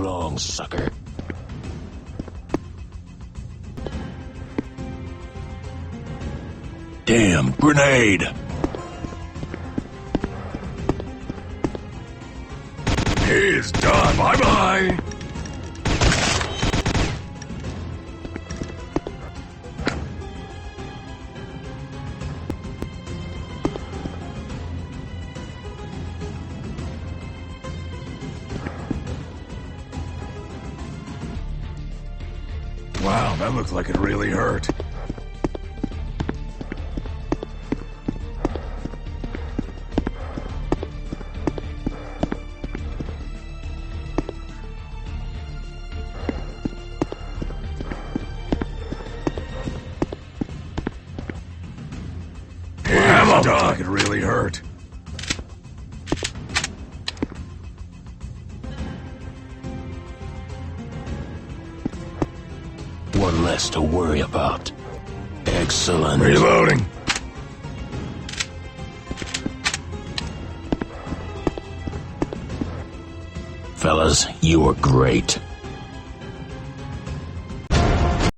long, sucker. Damn, grenade! He's done. Bye-bye! Wow, that looked like it really hurt. That looked like it really hurt. One less to worry about. Excellent. Reloading. Fellas, you were great.